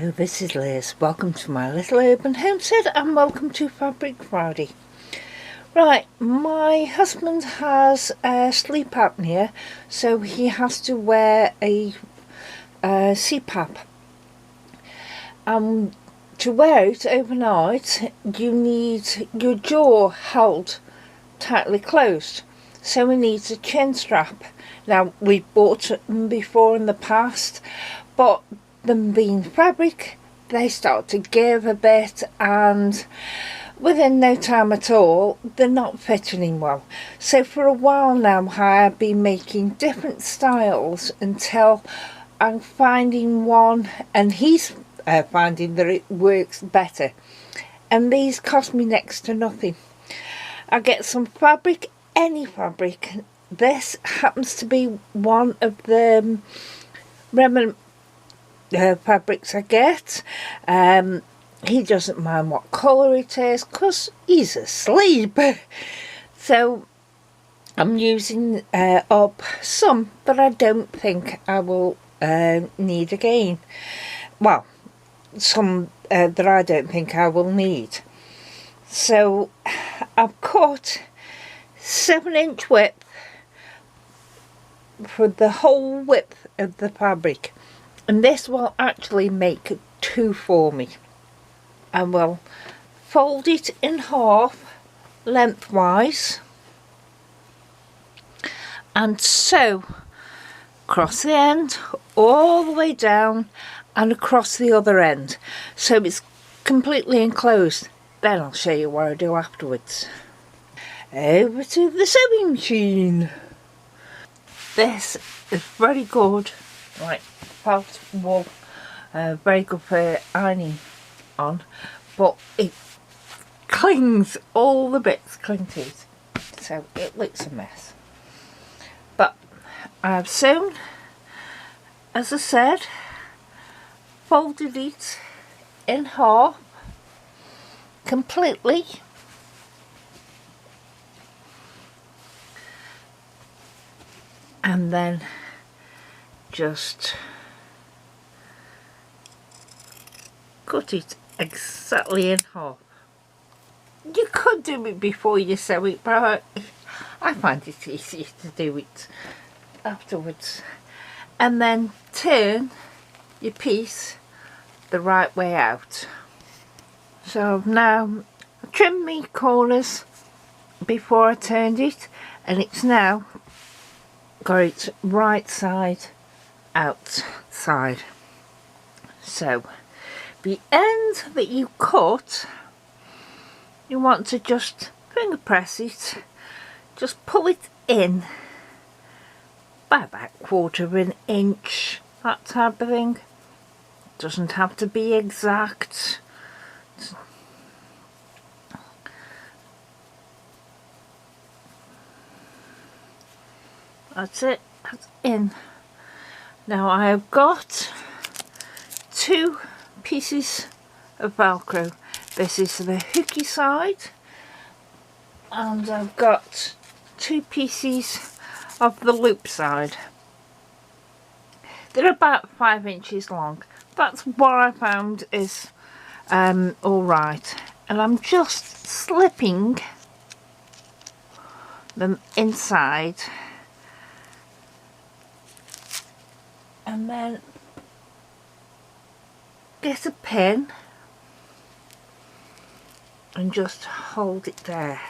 Hello, this is Liz. Welcome to my little urban homestead and welcome to Fabric Friday. Right, my husband has sleep apnea, so he has to wear a CPAP. To wear it overnight, you need your jaw held tightly closed, so he needs a chin strap. Now, we've bought them before in the past, but them being fabric, they start to give a bit, and within no time at all they're not fitting him well. So for a while now I've been making different styles until I'm finding one, and he's finding that it works better, and these cost me next to nothing. I get some fabric, any fabric. This happens to be one of the remnant fabrics I get. He doesn't mind what colour it is because he's asleep. So I'm using up some that I don't think I will need again. Well, some that I don't think I will need. So I've cut 7-inch width for the whole width of the fabric, and this will actually make 2 for me. I will fold it in half lengthwise and sew across the end all the way down and across the other end, so it's completely enclosed. Then I'll show you what I do afterwards. Over to the sewing machine. This is very good, like felt wool, very good for ironing on, but it clings, all the bits cling to it, so it looks a mess. But I've sewn, as I said, folded it in half completely, and then just cut it exactly in half. You could do it before you sew it, but I find it easier to do it afterwards. And then turn your piece the right way out. So now I trimmed my corners before I turned it, and it's now got its right side outside. So the end that you cut, you want to just finger press it, just pull it in by about 1/4 of an inch, that type of thing. Doesn't have to be exact. That's it, that's in. Now I have got 2 pieces of Velcro. This is the hooky side, and I've got 2 pieces of the loop side. They're about 5 inches long. That's what I found is alright, and I'm just slipping them inside, and then get a pin and just hold it there.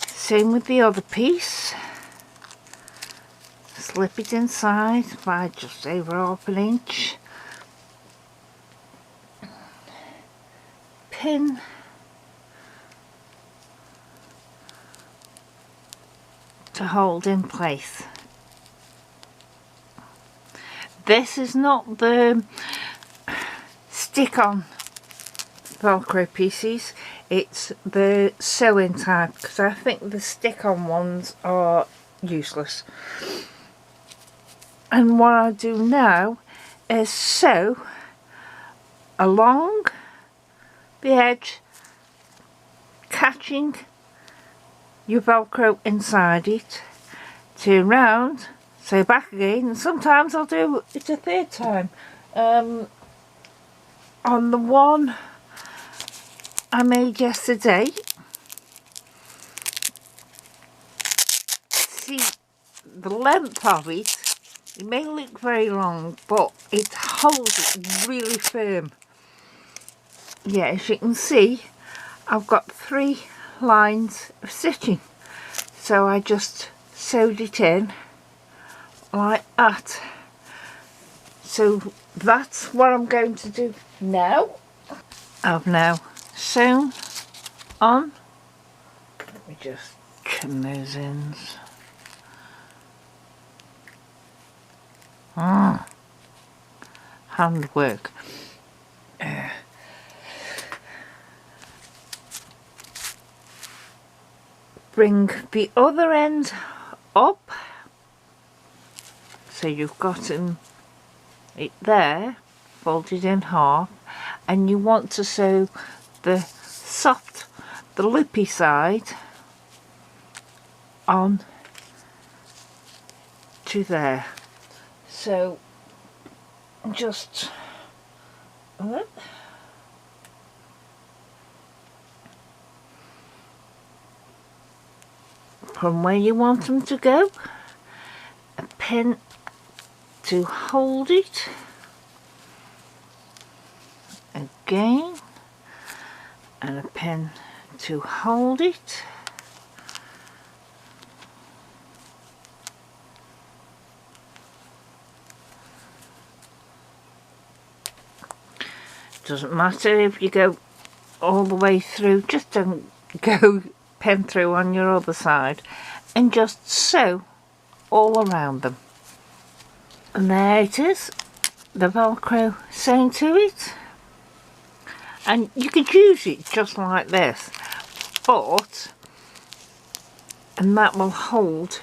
Same with the other piece. Slip it inside by just over 1/2 inch. Pin to hold in place. This is not the stick-on Velcro pieces, it's the sewing type, because I think the stick-on ones are useless. And what I do now is sew along the edge, catching your Velcro inside it, turn round, So back again, and sometimes I'll do it a third time. On the one I made yesterday, see the length of it, it may look very long, but it holds it really firm. Yeah, as you can see, I've got 3 lines of stitching, so I just sewed it in like that. So that's what I'm going to do now. I've now sewn on, let me just trim those ends. Handwork. Bring the other end up, so you've got it there, folded in half, and you want to sew the soft, the loopy side on to there. So just from where you want them to go, a pin to hold it, again, and a pin to hold it, doesn't matter if you go all the way through, just don't go pin through on your other side, and just sew all around them. And there it is, the Velcro sewn to it. And you could use it just like this, and that will hold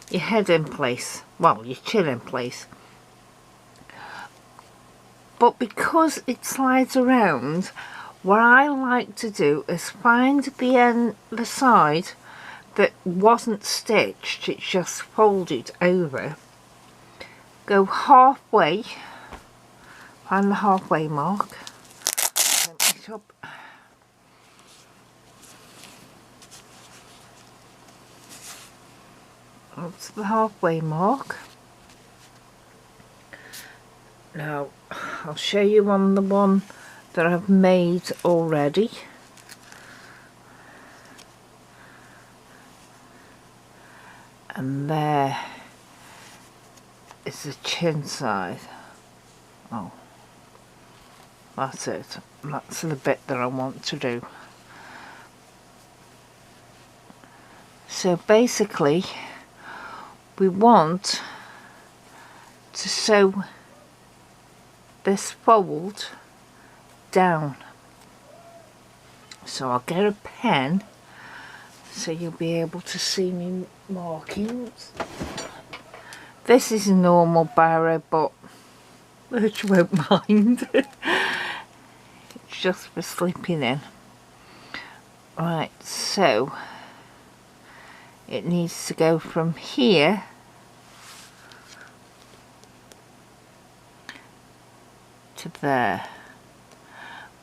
your head in place, well, your chin in place. But because it slides around, what I like to do is find the side that wasn't stitched, it's just folded over, go halfway, find the halfway mark, open it up, up to the halfway mark. Now I'll show you on the one that I've made already. And there is the chin side. Oh, that's it. That's the bit that I want to do. So basically we want to sew this fold down. So I'll get a pen so you'll be able to see me markings. This is a normal barrow, but which won't mind. It's just for slipping in. Right, so it needs to go from here to there,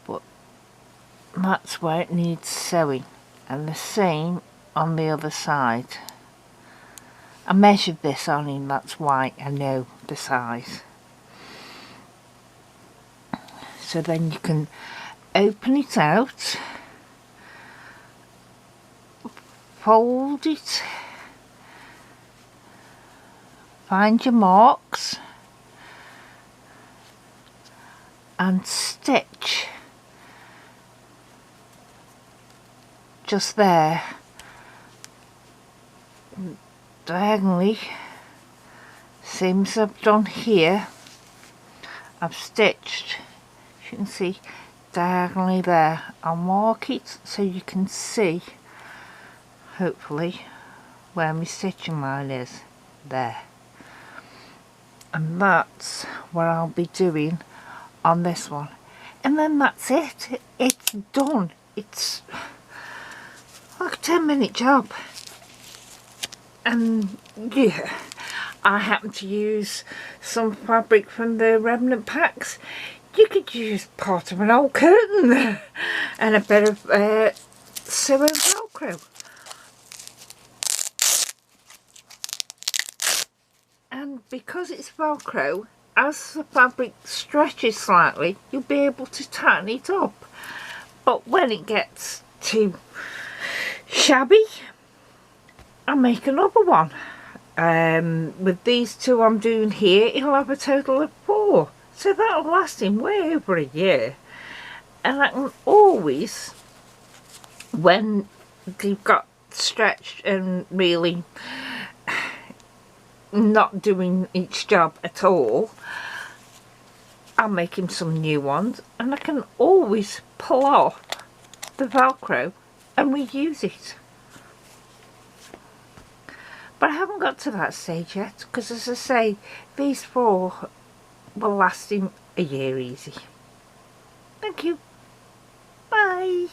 but that's where it needs sewing, and the same on the other side. I measured this on him, that's why I know the size. So then you can open it out, fold it, find your marks, and stitch just there, diagonally, same as I've done here. I've stitched, as you can see, diagonally there. I'll mark it so you can see, hopefully, where my stitching line is, there. And that's what I'll be doing on this one, and then that's it. It's done. It's like a 10-minute job, and yeah, I happen to use some fabric from the remnant packs. You could use part of an old curtain and a bit of sewn Velcro. And because it's Velcro, as the fabric stretches slightly, you'll be able to tighten it up. But when it gets too shabby, I'll make another one. With these two I'm doing here, it'll have a total of 4. So that'll last him way over a year. And I can always, when they've got stretched and really not doing each job at all, I'll make him some new ones, and I can always pull off the Velcro and reuse it. But I haven't got to that stage yet, because as I say, these 4 will last him a year easy. Thank you. Bye.